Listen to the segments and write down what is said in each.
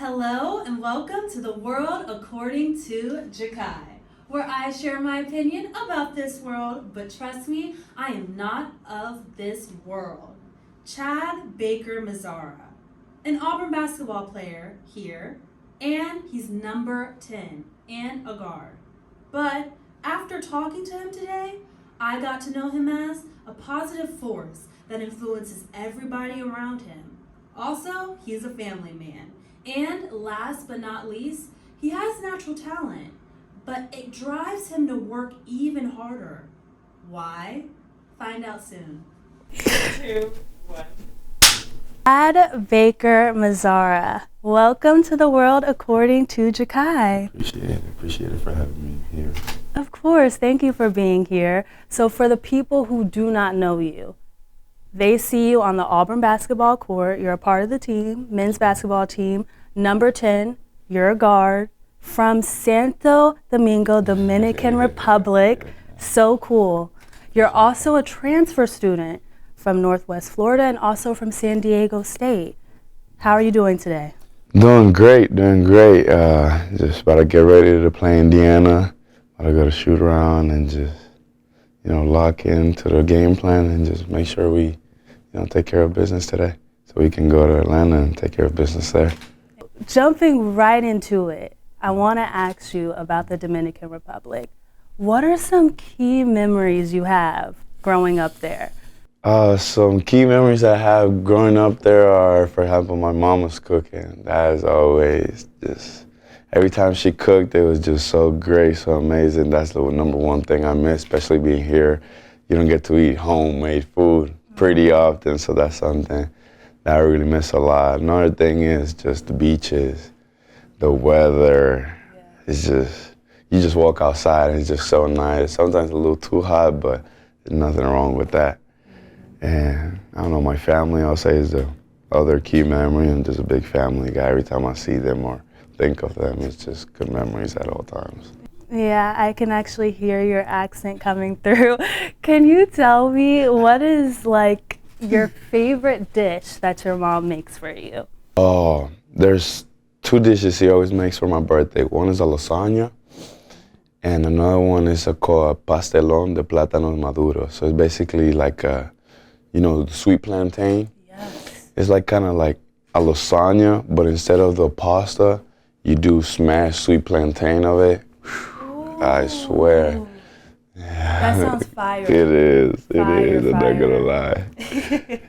Hello and welcome to the World According to Jakai, where I share my opinion about this world, but trust me, I am not of this world. Chad Baker-Mazara, an Auburn basketball player here, and he's number 10 and a guard. But after talking to him today, I got to know him as a positive force that influences everybody around him. Also, he's a family man. And last but not least, he has natural talent, but it drives him to work even harder. Why? Find out soon. 2, 1. Chad Baker-Mazara, welcome to the World According to Jakai. Appreciate it for having me here. Of course, thank you for being here. So for the people who do not know you, they see you on the Auburn basketball court. You're a part of the team, men's basketball team. Number 10, you're a guard from Santo Domingo, Dominican Republic. So cool. You're also a transfer student from Northwest Florida and also from San Diego State. How are you doing today? Doing great. Just about to get ready to play Indiana. About to go to shoot around and just, lock into the game plan and just make sure we, take care of business today. So we can go to Atlanta and take care of business there. Jumping right into it, I want to ask you about the Dominican Republic. What are some key memories you have growing up there? Some key memories I have growing up there are, for example, my mom was cooking. That is always just, every time she cooked, it was just so great, so amazing. That's the number one thing I miss, especially being here. You don't get to eat homemade food pretty often, so that's something that I really miss a lot. Another thing is just the beaches, the weather. Yeah. It's just, you just walk outside and it's just so nice. Sometimes a little too hot, but there's nothing wrong with that. And I don't know, my family, I'll say, is the other key memory. I'm just a big family guy. Every time I see them or think of them, it's just good memories at all times. Yeah, I can actually hear your accent coming through. Can you tell me what is like your favorite dish that your mom makes for you? Oh, there's 2 dishes she always makes for my birthday. One is a lasagna, and another one is called pastelón de plátanos maduros. So it's basically like a, the sweet plantain. Yes. It's like kind of like a lasagna, but instead of the pasta, you do smashed sweet plantain of it. I swear. That sounds fire. It is. Fire. I'm not gonna lie.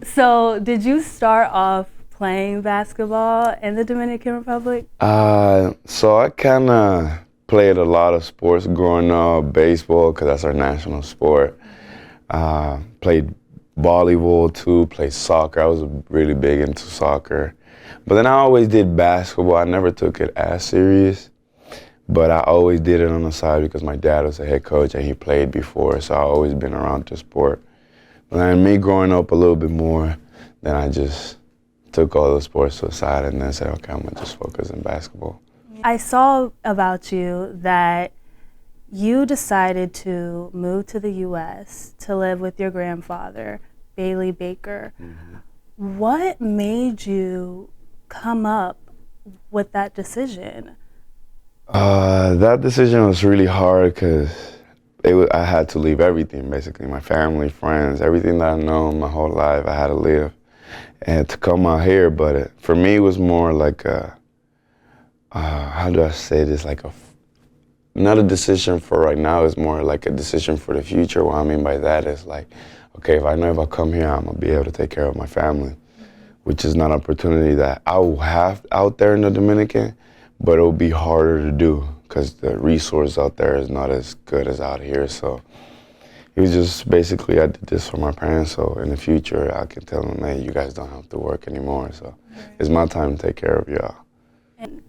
So, did you start off playing basketball in the Dominican Republic? So I kind of played a lot of sports growing up. Baseball, because that's our national sport. Played volleyball too. Played soccer. I was really big into soccer. But then I always did basketball. I never took it as serious. But I always did it on the side because my dad was a head coach and he played before, so I've always been around the sport. But then me growing up a little bit more, then I just took all the sports to the side and then said, okay, I'm going to just focus on basketball. I saw about you that you decided to move to the U.S. to live with your grandfather, Bailey Baker. Mm-hmm. What made you come up with that decision? That decision was really hard because I had to leave everything, basically, my family, friends, everything that I've known my whole life, I had to leave and to come out here. But for me, it was more like how do I say this, not a decision for right now, it's more like a decision for the future. What I mean by that is like, okay, if I come here, I'm going to be able to take care of my family, which is not an opportunity that I will have out there in the Dominican. But it'll be harder to do because the resource out there is not as good as out here. So it was just basically I did this for my parents. So in the future, I can tell them, hey, you guys don't have to work anymore. So it's my time to take care of y'all. And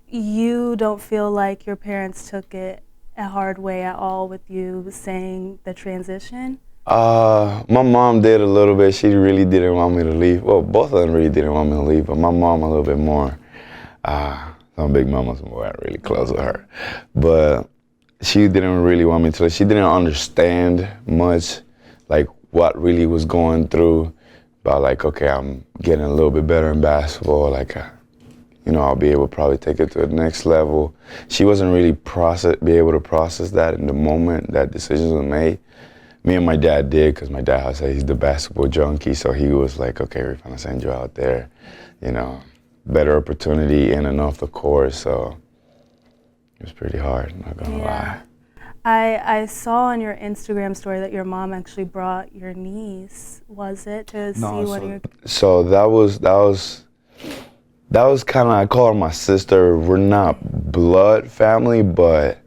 you don't feel like your parents took it a hard way at all with you saying the transition? My mom did a little bit. She really didn't want me to leave. Well, both of them really didn't want me to leave, but my mom a little bit more. I'm big mama's more really close with her. But she didn't really want me to. She didn't understand much, like what really was going through. About like, okay, I'm getting a little bit better in basketball. Like, I'll be able to probably take it to the next level. She wasn't really be able to process that in the moment that decisions were made. Me and my dad did, because my dad, I say he's the basketball junkie, so he was like, okay, we're gonna send you out there, better opportunity in and off the court, so it was pretty hard, not gonna lie. I saw on your Instagram story that your mom actually brought your niece, was it, to see one of your... So that was kind of, I call her my sister. We're not blood family, but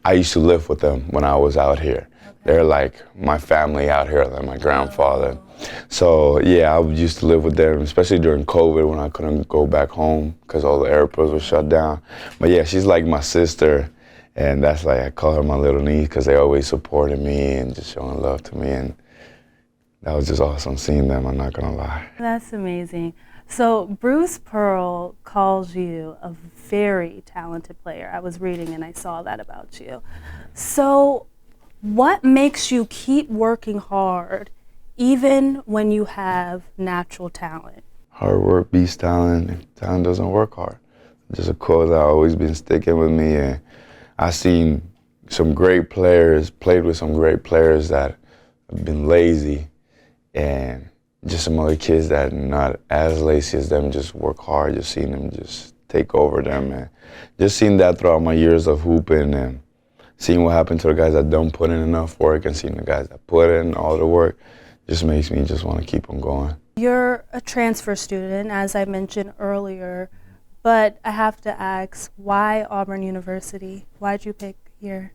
I used to live with them when I was out here. They're like my family out here, like my grandfather. So yeah, I used to live with them, especially during COVID when I couldn't go back home because all the airports were shut down. But yeah, she's like my sister, and that's like, I call her my little niece because they always supported me and just showing love to me, and that was just awesome seeing them, I'm not gonna lie. That's amazing. So Bruce Pearl calls you a very talented player. I was reading and I saw that about you. So what makes you keep working hard even when you have natural talent? Hard work beats talent. If talent doesn't work hard. Just a quote that always been sticking with me, and I've seen some great players, played with some great players that have been lazy, and just some other kids that are not as lazy as them, just work hard, just seeing them just take over them, and just seeing that throughout my years of hooping, and seeing what happened to the guys that don't put in enough work and seeing the guys that put in all the work just makes me just want to keep on going. You're a transfer student, as I mentioned earlier, but I have to ask, why Auburn University? Why'd you pick here?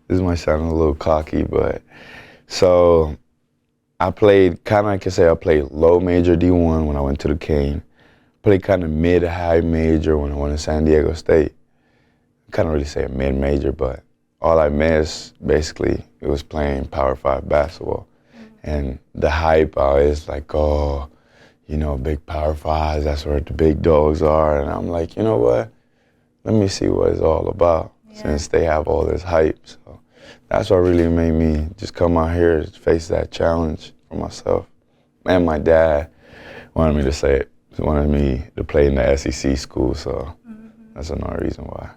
This might sound a little cocky, but so I played I played low major D1 when I went to the Cane. Played kind of mid-high major when I went to San Diego State. Can't really say a mid-major, but all I missed, basically, it was playing Power 5 basketball. And the hype is like, oh, big Power 5s, that's where the big dogs are. And I'm like, you know what? Let me see what it's all about, since they have all this hype. So that's what really made me just come out here to face that challenge for myself. And my dad wanted me to say it. He wanted me to play in the SEC school, so that's another reason why.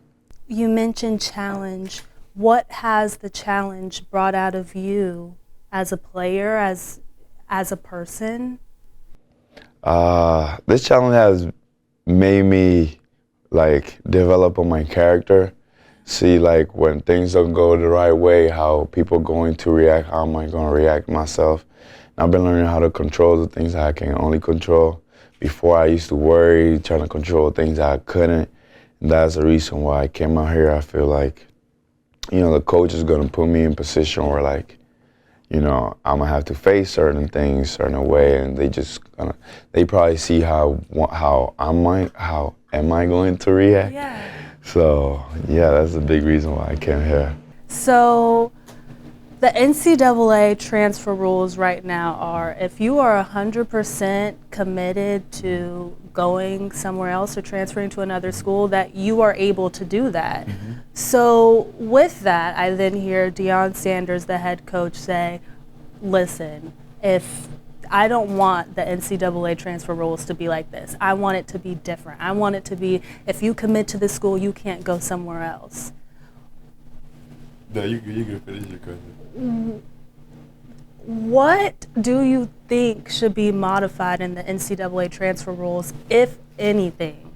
You mentioned challenge. What has the challenge brought out of you as a player, as a person? This challenge has made me develop on my character, see when things don't go the right way, how people are going to react, how am I going to react myself. And I've been learning how to control the things that I can only control. Before I used to worry, trying to control things that I couldn't. And that's the reason why I came out here. I feel like, the coach is going to put me in a position where I'm going to have to face certain things certain way, and they probably see how am I going to react. Yeah. So, yeah, that's a big reason why I came here. So, the NCAA transfer rules right now are, if you are 100% committed to going somewhere else or transferring to another school, that you are able to do that. Mm-hmm. So with that, I then hear Deion Sanders, the head coach, say, listen, if I don't want the NCAA transfer rules to be like this. I want it to be different. I want it to be, if you commit to this school, you can't go somewhere else. No, you can finish your question. What do you think should be modified in the NCAA transfer rules, if anything?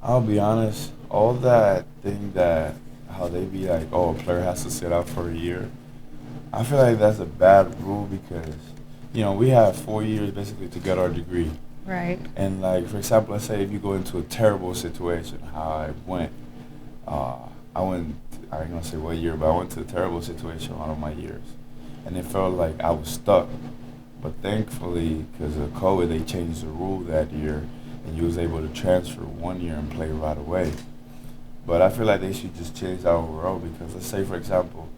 I'll be honest, all that thing that, how they be like, oh, a player has to sit out for a year, I feel like that's a bad rule because, we have 4 years basically to get our degree. Right. And for example, let's say if you go into a terrible situation, how I ain't gonna say what year, but I went to a terrible situation one of my years. And it felt like I was stuck. But thankfully, because of COVID, they changed the rule that year, and you was able to transfer 1 year and play right away. But I feel like they should just change that overall because, let's say, for example,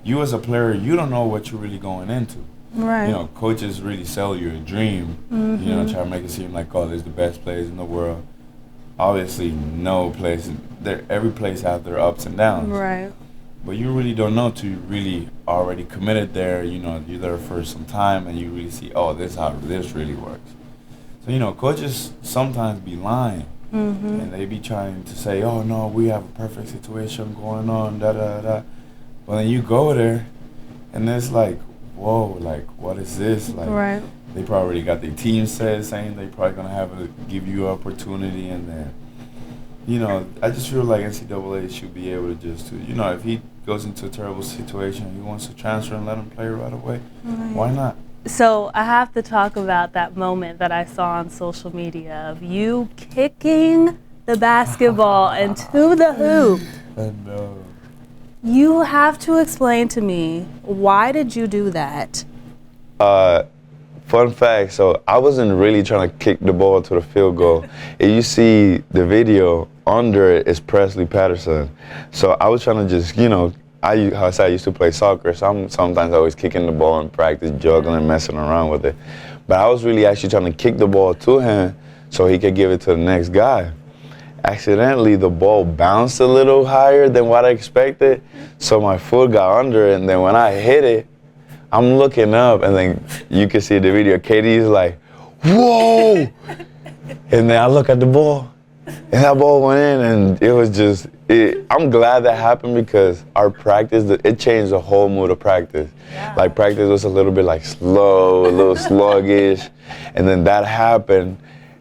you as a player, you don't know what you're really going into. Right. Coaches really sell you a dream, try to make it seem like, oh, there's the best players in the world. Obviously, no place, every place has their ups and downs. Right. But you really don't know till you really already committed there, you're there for some time and you really see, oh, this is how this really works. So, coaches sometimes be lying. And they be trying to say, oh no, we have a perfect situation going on, da da da. But then you go there, and it's like, whoa, like what is this? Like Right. they probably got their team set, saying they probably gonna have to give you opportunity, and then, you know, I just feel like NCAA should be able to just, you know, if he goes into a terrible situation, he wants to transfer and let him play right away. Why not? So I have to talk about that moment that I saw on social media of you kicking the basketball into the hoop. And You have to explain to me, why did you do that? fun fact, so I wasn't really trying to kick the ball to the field goal. If you see the video, under it is Presley Patterson. So I was trying to just, you know, I used to play soccer, so I'm sometimes always kicking the ball in practice, juggling, messing around with it. But I was really actually trying to kick the ball to him so he could give it to the next guy. Accidentally, the ball bounced a little higher than what I expected, so my foot got under it, and then when I hit it, I'm looking up, and then you can see the video, Katie's like, whoa! And then I look at the ball, and that ball went in, and it was just, I'm glad that happened because our practice, it changed the whole mood of practice. Yeah. Like practice was a little bit like slow, a little sluggish, and then that happened.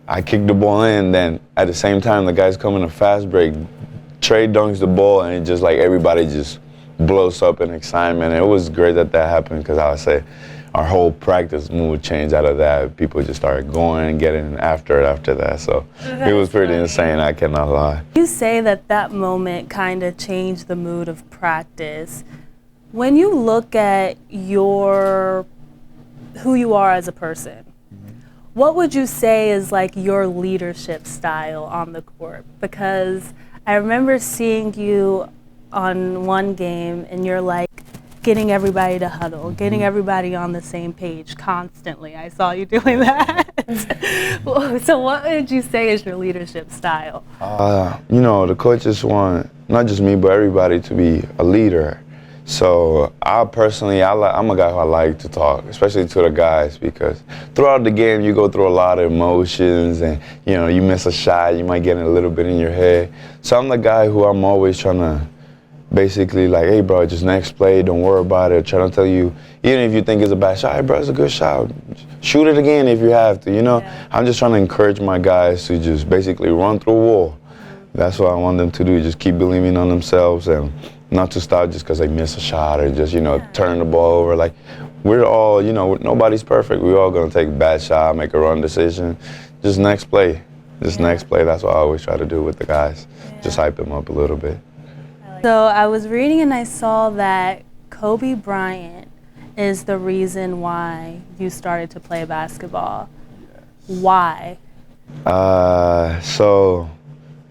I kicked the ball in, then at the same time the guys come in a fast break, Trey dunks the ball, and it just like everybody just blows up in excitement. It was great that that happened because I would say our whole practice mood changed out of that. People just started going and getting after that. So it was pretty insane, I cannot lie. You say that that moment kind of changed the mood of practice. When you look at who you are as a person, what would you say is like your leadership style on the court? Because I remember seeing you on one game and you're like getting everybody to huddle, getting everybody on the same page constantly. I saw you doing that. So what would you say is your leadership style? You know, the coaches want not just me, but everybody to be a leader. So I personally, I'm a guy who I like to talk, especially to the guys, because throughout the game you go through a lot of emotions, and you know, you miss a shot, you might get a little bit in your head. So I'm the guy who I'm always trying to basically like, hey bro, just next play, don't worry about it. Trying to tell you, even if you think it's a bad shot, hey bro, it's a good shot. Shoot it again if you have to, you know? Yeah. I'm just trying to encourage my guys to just basically run through a wall. That's what I want them to do, just keep believing on themselves and not to stop just because they miss a shot or just, you know, turn the ball over. Like, we're all, you know, nobody's perfect. We're all going to take a bad shot, make a wrong decision. Just next play. Next play. That's what I always try to do with the guys. Just hype them up a little bit. So I was reading and I saw that Kobe Bryant is the reason why you started to play basketball. Yes. Why? So,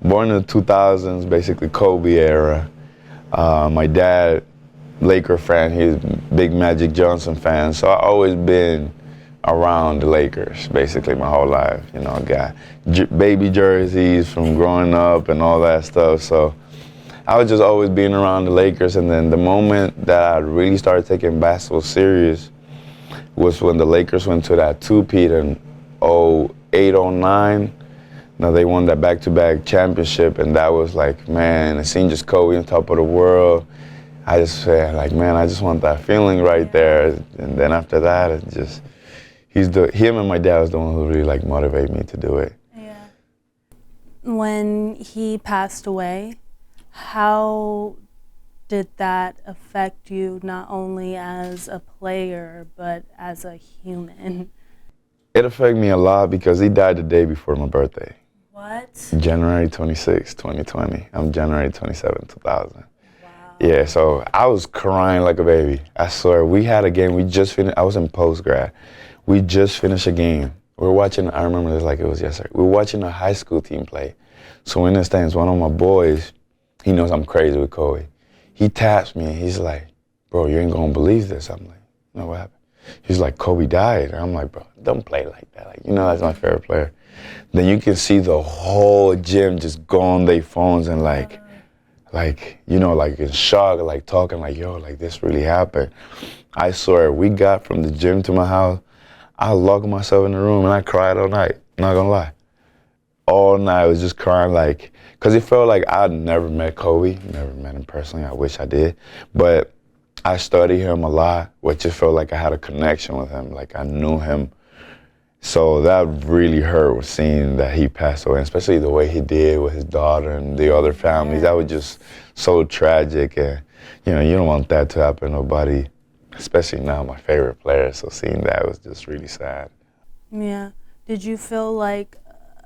born in the 2000s, basically Kobe era. My dad, Laker fan, he's a big Magic Johnson fan, so I've always been around the Lakers basically my whole life. You know, got baby jerseys from growing up and all that stuff, so I was just always being around the Lakers. And then the moment that I really started taking basketball serious was when the Lakers went to that two-peat in 08, 09. Now they won that back-to-back championship, and that was like, man, I seen just Kobe on top of the world. I just said, like, man, I just want that feeling right there. And then after that, it just, him and my dad was the one who really like motivated me to do it. Yeah. When he passed away, how did that affect you, not only as a player, but as a human? It affected me a lot because he died the day before my birthday. What? January 26, 2020. I'm January 27, 2000. Wow. Yeah, so I was crying like a baby. I swear, we had a game, we just finished, I was in post-grad. We just finished a game. We were watching, I remember this like it was yesterday. We were watching a high school team play. So in the stands, one of my boys, he knows I'm crazy with Kobe. He taps me and he's like, bro, you ain't gonna believe this. I'm like, no, what happened? He's like, Kobe died. And I'm like, bro, don't play like that. Like, you know, that's my favorite player. Then you can see the whole gym just go on their phones and like, you know, like in shock, like talking like, yo, like this really happened. I swear, we got from the gym to my house, I locked myself in the room and I cried all night, not gonna lie. all night. I was just crying, like, because it felt like I'd never met Kobe, never met him personally. I wish I did. But I studied him a lot, which just felt like I had a connection with him, like I knew him. So that really hurt with seeing that he passed away, especially the way he did with his daughter and the other families. That was just so tragic, and you know, you don't want that to happen to nobody, especially now my favorite player. So seeing that was just really sad. Yeah. Did you feel like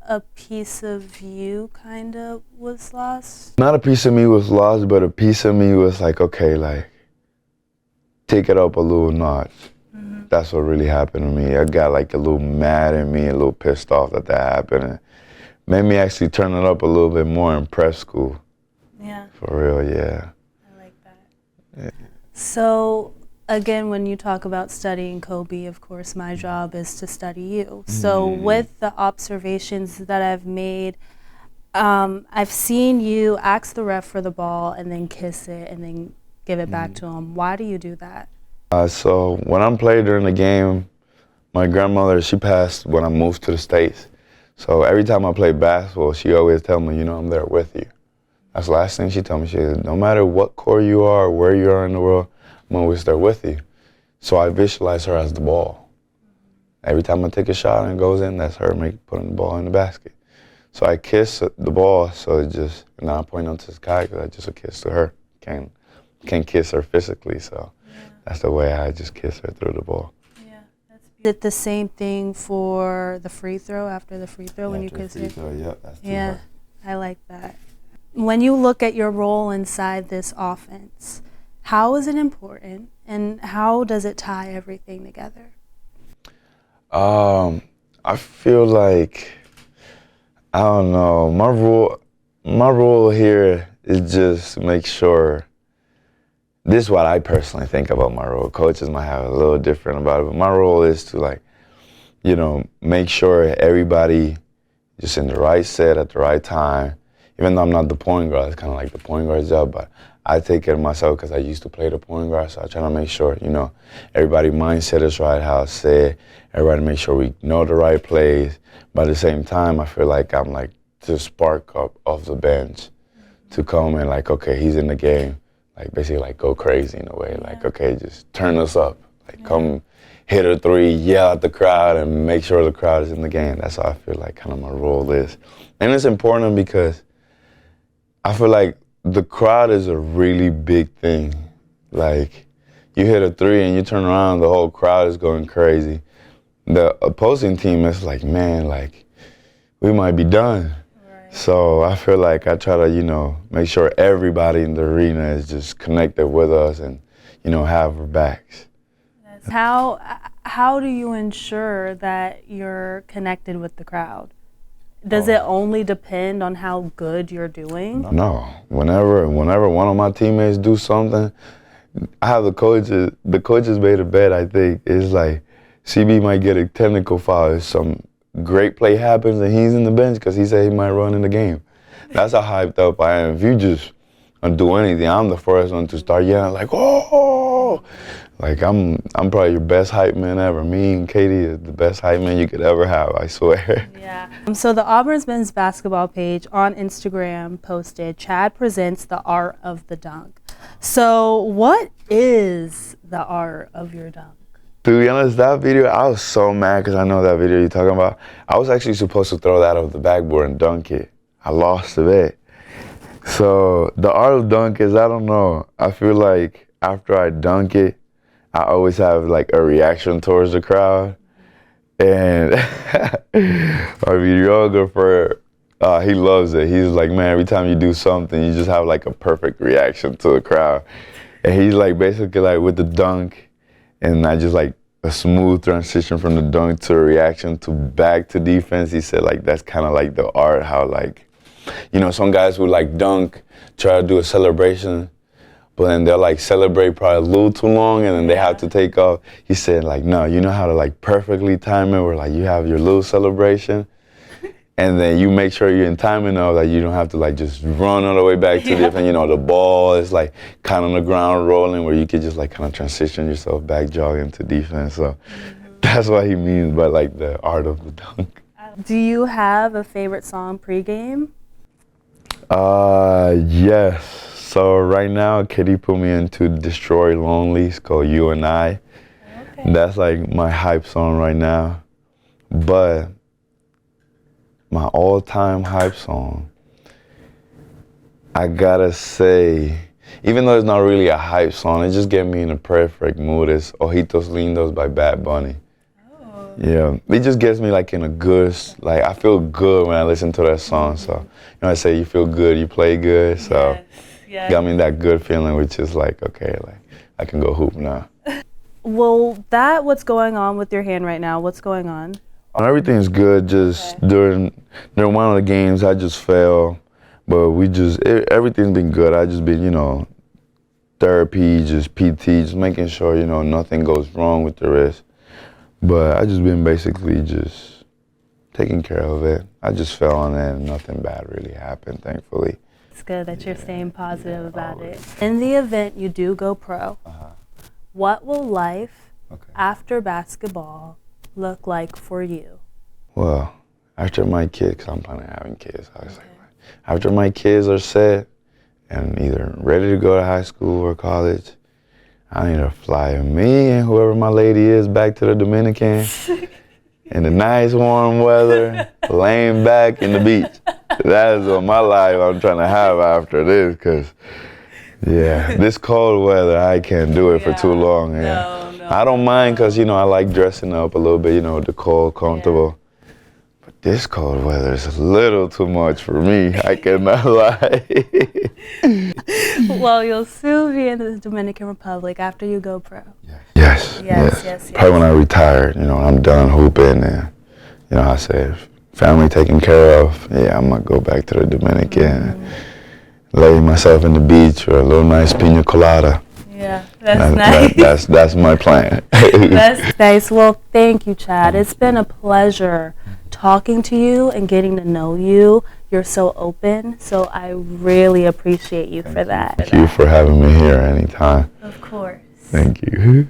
a piece of you kind of was lost? Not a piece of me was lost, but a piece of me was like, okay, like, take it up a little notch. That's what really happened to me. I got like a little mad at me, a little pissed off that happened. And made me actually turn it up a little bit more in prep school. Yeah. For real, yeah. I like that. Yeah. So, again, when you talk about studying Kobe, of course, my job is to study you. So with the observations that I've made, I've seen you ask the ref for the ball and then kiss it and then give it back to him. Why do you do that? So when I'm playing during the game, my grandmother, she passed when I moved to the States. So every time I play basketball, she always tell me, you know, I'm there with you. That's the last thing she told me. She said, no matter what court you are, where you are in the world, I'm always there with you. So I visualize her as the ball. Every time I take a shot and it goes in, that's her putting the ball in the basket. So I kiss the ball, so it just, and I point out to the sky because I just a kiss to her. Can't kiss her physically, so. That's the way I just kiss her through the ball. Yeah, that's beautiful. Is it the same thing for the free throw, after the free throw, when you kiss her? Yep, that's Yeah, I like that. When you look at your role inside this offense, how is it important and how does it tie everything together? I feel like, I don't know, my role here is just make sure. This is what I personally think about my role. Coaches might have a little different about it, but my role is to, like, you know, make sure everybody just in the right set at the right time. Even though I'm not the point guard, it's kind of like the point guard's job, but I take care of myself because I used to play the point guard, so I try to make sure, you know, everybody's mindset is right, how it's said, everybody make sure we know the right plays. But at the same time, I feel like I'm like to spark up off the bench to come and like, okay, he's in the game. Like basically like go crazy in a way, like, okay, just turn us up. Like come hit a three, yell at the crowd and make sure the crowd is in the game. That's how I feel like kind of my role is. And it's important because I feel like the crowd is a really big thing. Like you hit a three and you turn around, the whole crowd is going crazy. The opposing team is like, man, like we might be done. So I feel like I try to, you know, make sure everybody in the arena is just connected with us and, you know, have our backs. How do you ensure that you're connected with the crowd? Does it only depend on how good you're doing? No. Whenever one of my teammates do something, I have the coaches made a bet, I think. It's like CB might get a technical foul if some great play happens and he's in the bench because he said he might run in the game. That's how hyped up I am. If you just do anything, I'm the first one to start yelling like, oh! Like I'm probably your best hype man ever. Me and Katie is the best hype man you could ever have, I swear. Yeah. So the Auburn's men's basketball page on Instagram posted, Chad presents the art of the dunk. So what is the art of your dunk? To be honest, that video, I was so mad because I know that video you're talking about. I was actually supposed to throw that off the backboard and dunk it. I lost the bet. So the art of dunk is, I don't know. I feel like after I dunk it, I always have like a reaction towards the crowd. And our videographer, he loves it. He's like, man, every time you do something, you just have like a perfect reaction to the crowd. And he's like basically like with the dunk, and I just like a smooth transition from the dunk to a reaction to back to defense. He said like that's kind of like the art, how like, you know, some guys who like dunk, try to do a celebration, but then they'll like celebrate probably a little too long and then they have to take off. He said like, no, you know how to like perfectly time it where like you have your little celebration and then you make sure you're in time enough that you don't have to like just run all the way back to the defense. You know, the ball is like kind of on the ground rolling where you could just like kind of transition yourself back jogging to defense. So that's what he means by like the art of the dunk. I Do you have a favorite song pregame? Yes. So right now, Kitty put me into Destroy Lonely. It's called You and I. Okay. That's like my hype song right now. But my all-time hype song, I gotta say, even though it's not really a hype song, it just gets me in a perfect mood. It's Ojitos Lindos by Bad Bunny. Oh. Yeah, it just gets me like in a good, like I feel good when I listen to that song. So, you know, I say you feel good, you play good. So, Yes. got me that good feeling, which is like, okay, like I can go hoop now. Well, what's going on with your hand right now? What's going on? Everything's good. Just during one of the games, I just fell, but everything's been good. I just been, therapy, just PT, just making sure, nothing goes wrong with the wrist. But I just been basically just taking care of it. I just fell on it and nothing bad really happened, thankfully. It's good that you're staying positive about it. In the event you do go pro, what will life after basketball look like for you? Well, after my kids, 'cause I'm planning on having kids, I was like, after my kids are set and either ready to go to high school or college, I need to fly me and whoever my lady is back to the Dominican in the nice warm weather, laying back in the beach. That is what my life I'm trying to have after this, because, this cold weather, I can't do it for too long. No. I don't mind because, I like dressing up a little bit, the cold, comfortable. But this cold weather is a little too much for me. I cannot lie. Well, you'll soon be in the Dominican Republic after you go pro. Yes. Probably when I retire, I'm done hooping and, I say, family taken care of, I'm going to go back to the Dominican, lay myself in the beach or a little nice pina colada. Yeah, that's nice. That's my plan. That's nice. Well, thank you, Chad. It's been a pleasure talking to you and getting to know you. You're so open, so I really appreciate you for that. Thank you for having me here anytime. Of course. Thank you.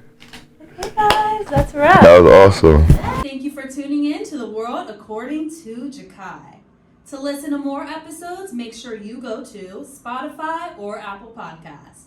Okay, guys, that's a wrap. That was awesome. Thank you for tuning in to the World According to Jakai. To listen to more episodes, make sure you go to Spotify or Apple Podcasts.